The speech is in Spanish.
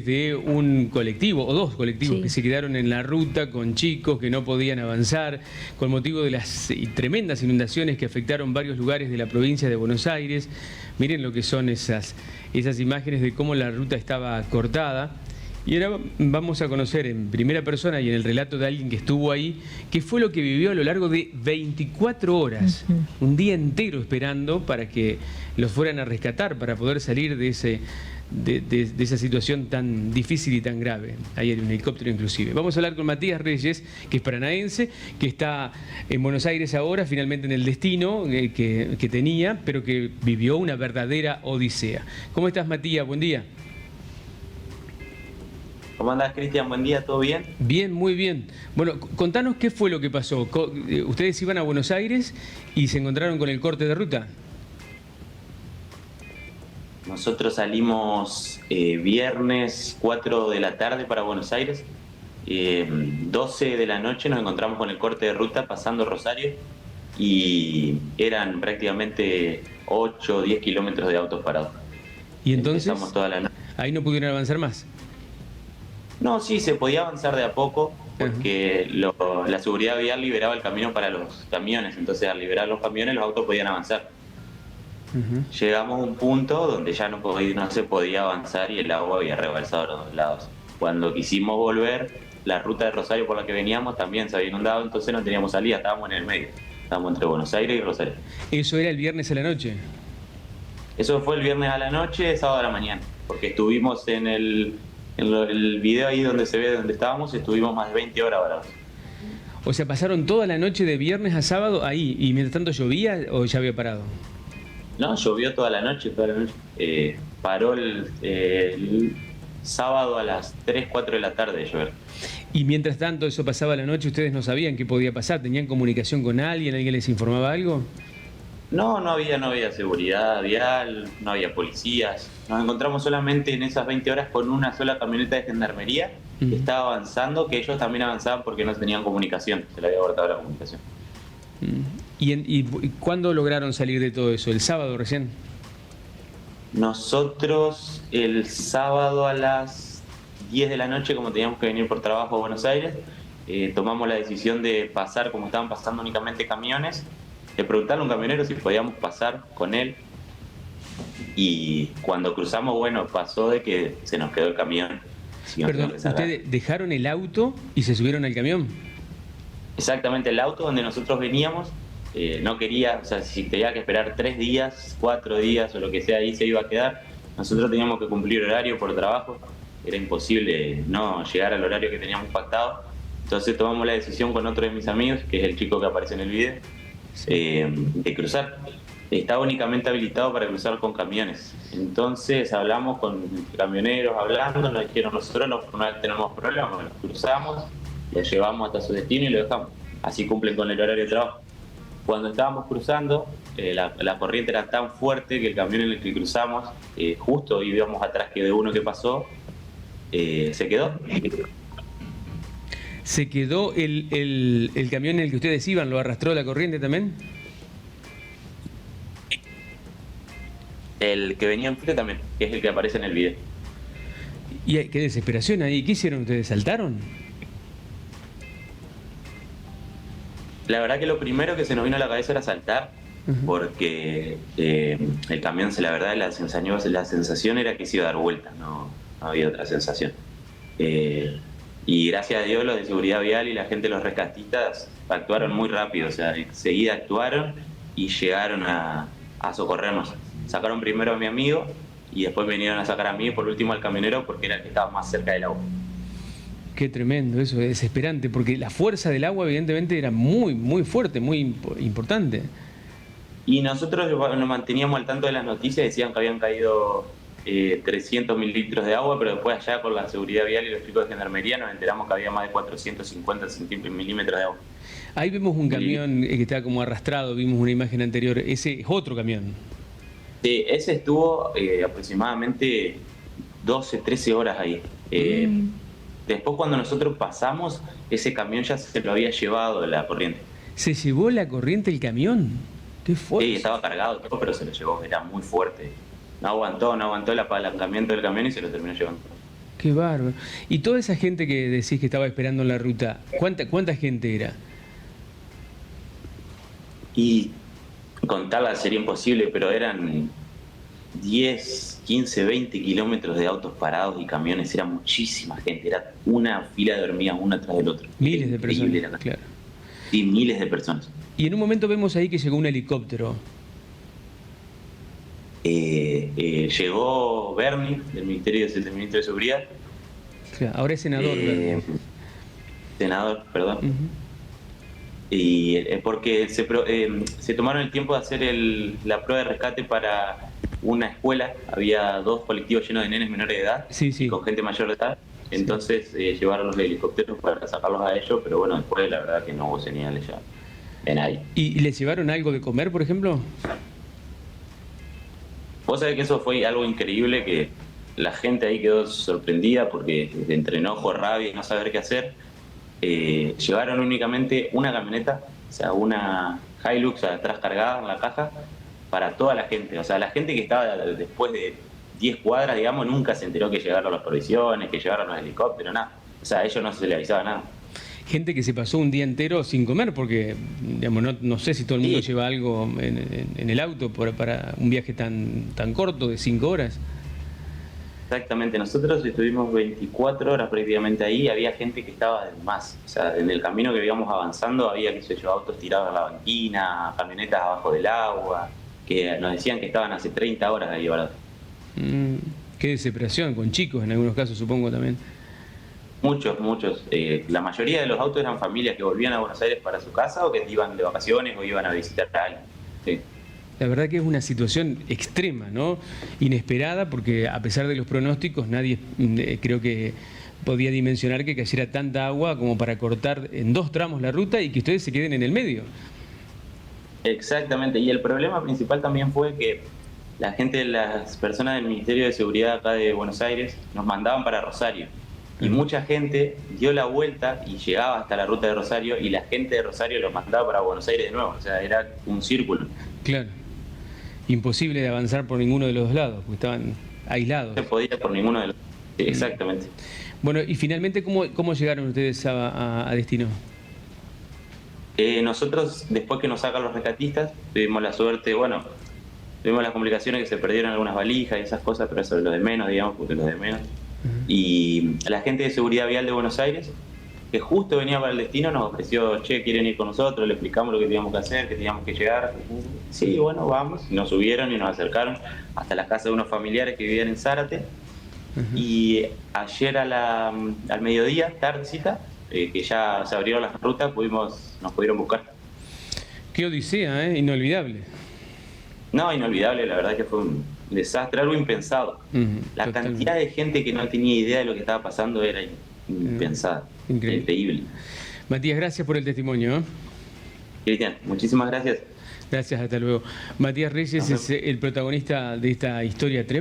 de un colectivo o dos colectivos Sí. que se quedaron en la ruta con chicos que no podían avanzar con motivo de las tremendas inundaciones que afectaron varios lugares de la provincia de Buenos Aires. Miren lo que son esas imágenes de cómo la ruta estaba cortada. Y ahora vamos a conocer en primera persona y en el relato de alguien que estuvo ahí, qué fue lo que vivió a lo largo de 24 horas, un día entero esperando para que los fueran a rescatar, para poder salir de esa situación tan difícil y tan grave. Ahí hay un helicóptero inclusive. Vamos a hablar con Matías Reyes, que es paranaense, que está en Buenos Aires ahora, finalmente en el destino que tenía, pero que vivió una verdadera odisea. ¿Cómo estás, Matías? Buen día. ¿Cómo andás, Cristian? Buen día, ¿todo bien? Bien, muy bien. Bueno, contanos qué fue lo que pasó. Ustedes iban a Buenos Aires y se encontraron con el corte de ruta. Nosotros salimos viernes 4 de la tarde para Buenos Aires. 12 de la noche nos encontramos con el corte de ruta pasando Rosario y eran prácticamente 8 o 10 kilómetros de autos parados. Y entonces, empezamos toda la noche. Ahí no pudieron avanzar más. No, sí, se podía avanzar de a poco porque la seguridad vial liberaba el camino para los camiones. Entonces, al liberar los camiones, los autos podían avanzar. Llegamos a un punto donde ya no se podía avanzar y el agua había rebalsado a los dos lados. Cuando quisimos volver, la ruta de Rosario por la que veníamos también se había inundado, entonces no teníamos salida, estábamos en el medio. Estábamos entre Buenos Aires y Rosario. ¿Eso era el viernes a la noche? Eso fue el viernes a la noche, sábado a la mañana, porque estuvimos en el video ahí donde se ve donde estábamos, estuvimos más de 20 horas varados. O sea, pasaron toda la noche de viernes a sábado ahí, y mientras tanto llovía o ya había parado. No, llovió toda la noche, paró el sábado a las 3, 4 de la tarde de llover. Y mientras tanto eso pasaba la noche, ¿ustedes no sabían qué podía pasar? ¿Tenían comunicación con alguien? ¿Alguien les informaba algo? No había seguridad vial, no había policías. Nos encontramos solamente en esas 20 horas con una sola camioneta de gendarmería que estaba avanzando, que ellos también avanzaban porque no tenían comunicación, se le había cortado la comunicación. ¿Y cuándo lograron salir de todo eso? ¿El sábado recién? Nosotros el sábado a las 10 de la noche, como teníamos que venir por trabajo a Buenos Aires, tomamos la decisión de pasar, como estaban pasando únicamente camiones, de preguntarle a un camionero si podíamos pasar con él. Y cuando cruzamos, bueno, pasó de que se nos quedó el camión. Perdón, ¿ustedes dejaron el auto y se subieron al camión? Exactamente, el auto donde nosotros veníamos no quería, o sea, si tenía que esperar 3 días, 4 días o lo que sea, ahí se iba a quedar. Nosotros teníamos que cumplir horario por trabajo, era imposible no llegar al horario que teníamos pactado. Entonces tomamos la decisión con otro de mis amigos, que es el chico que aparece en el video, de cruzar. Estaba únicamente habilitado para cruzar con camiones. Entonces hablamos con camioneros, nos dijeron, nosotros no tenemos problema, nos cruzamos, lo llevamos hasta su destino y lo dejamos. Así cumplen con el horario de trabajo. Cuando estábamos cruzando, la corriente era tan fuerte que el camión en el que cruzamos, justo íbamos atrás que de uno que pasó, se quedó. ¿Se quedó el camión en el que ustedes iban? ¿Lo arrastró la corriente también? El que venía enfrente también, que es el que aparece en el video. Y qué desesperación ahí. ¿Qué hicieron ustedes? ¿Saltaron? La verdad que lo primero que se nos vino a la cabeza era saltar, porque el camión, la verdad, la sensación era que se iba a dar vuelta, no había otra sensación. Y gracias a Dios los de seguridad vial y la gente de los rescatistas actuaron muy rápido, o sea, enseguida actuaron y llegaron a socorrernos. Sacaron primero a mi amigo y después vinieron a sacar a mí y por último al camionero porque era el que estaba más cerca del agua. Qué tremendo, eso es desesperante, porque la fuerza del agua evidentemente era muy, muy fuerte, muy importante. Y nosotros nos manteníamos al tanto de las noticias, decían que habían caído 300 mililitros de agua, pero después allá con la seguridad vial y los chicos de gendarmería nos enteramos que había más de 450 milímetros de agua. Ahí vemos un camión que está como arrastrado, vimos una imagen anterior, ese es otro camión. Sí, ese estuvo aproximadamente 12, 13 horas ahí. Después cuando nosotros pasamos, ese camión ya se lo había llevado la corriente. ¿Se llevó la corriente el camión? ¡Qué fuerte! Sí, estaba cargado todo, pero se lo llevó, era muy fuerte. No aguantó el apalancamiento del camión y se lo terminó llevando. Qué bárbaro. Y toda esa gente que decís que estaba esperando en la ruta, ¿cuánta gente era? Y contarla sería imposible, pero eran 10, 15, 20 kilómetros de autos parados y camiones, era muchísima gente, era una fila de hormigas una tras del otro. Miles de personas, claro. Sí, miles de personas. Y en un momento vemos ahí que llegó un helicóptero. Llegó Bernie, del Ministerio de Seguridad. Claro, ahora es senador. Senador, perdón. Uh-huh. Y porque se tomaron el tiempo de hacer la prueba de rescate para una escuela. Había 2 colectivos llenos de nenes menores de edad, sí. Con gente mayor de edad. Entonces llevaron los helicópteros para sacarlos a ellos, pero bueno, después la verdad que no hubo señales ya de nadie. ¿Y les llevaron algo de comer, por ejemplo? Vos sabés que eso fue algo increíble, que la gente ahí quedó sorprendida porque entre enojo, rabia y no saber qué hacer, llevaron únicamente una camioneta, o sea, una Hilux atrás cargada en la caja, para toda la gente. O sea, la gente que estaba después de 10 cuadras, digamos, nunca se enteró que llegaron las provisiones, que llegaron los helicópteros, nada. O sea, a ellos no se les avisaba nada. Gente que se pasó un día entero sin comer, porque digamos, no sé si todo el mundo lleva algo en el auto para un viaje tan corto, de 5 horas. Exactamente, nosotros estuvimos 24 horas prácticamente ahí, había gente que estaba de más. O sea, en el camino que íbamos avanzando había, qué sé yo, autos tirados en la banquina, camionetas abajo del agua, que nos decían que estaban hace 30 horas ahí varados. Qué desesperación, con chicos en algunos casos supongo también. Muchos. La mayoría de los autos eran familias que volvían a Buenos Aires para su casa o que iban de vacaciones o iban a visitar a alguien. Sí. La verdad que es una situación extrema, ¿no? Inesperada, porque a pesar de los pronósticos, nadie creo que podía dimensionar que cayera tanta agua como para cortar en 2 tramos la ruta y que ustedes se queden en el medio. Exactamente, y el problema principal también fue que las personas del Ministerio de Seguridad acá de Buenos Aires nos mandaban para Rosario. Y mucha gente dio la vuelta y llegaba hasta la ruta de Rosario y la gente de Rosario los mandaba para Buenos Aires de nuevo. O sea, era un círculo. Claro. Imposible de avanzar por ninguno de los 2 lados, porque estaban aislados. No se podía por ninguno de los... Sí, exactamente. Bueno, y finalmente, ¿cómo llegaron ustedes a destino? Nosotros, después que nos sacan los rescatistas, tuvimos la suerte, tuvimos las complicaciones que se perdieron algunas valijas y esas cosas, pero eso es lo de menos, digamos, porque es lo de menos. Y la gente de Seguridad Vial de Buenos Aires, que justo venía para el destino, nos ofreció, che, ¿quieren ir con nosotros? Le explicamos lo que teníamos que hacer, que teníamos que llegar. Sí, bueno, vamos. Y nos subieron y nos acercaron hasta la casa de unos familiares que vivían en Zárate. Y ayer al mediodía, tardecita, que ya se abrieron las rutas, nos pudieron buscar. Qué odisea, inolvidable. No, inolvidable, la verdad que fue un desastre, algo impensado. La cantidad de gente que no tenía idea de lo que estaba pasando era impensada, increíble. Matías, gracias por el testimonio. Cristian, muchísimas gracias. Gracias, hasta luego. Matías Reyes es el protagonista de esta historia tremenda.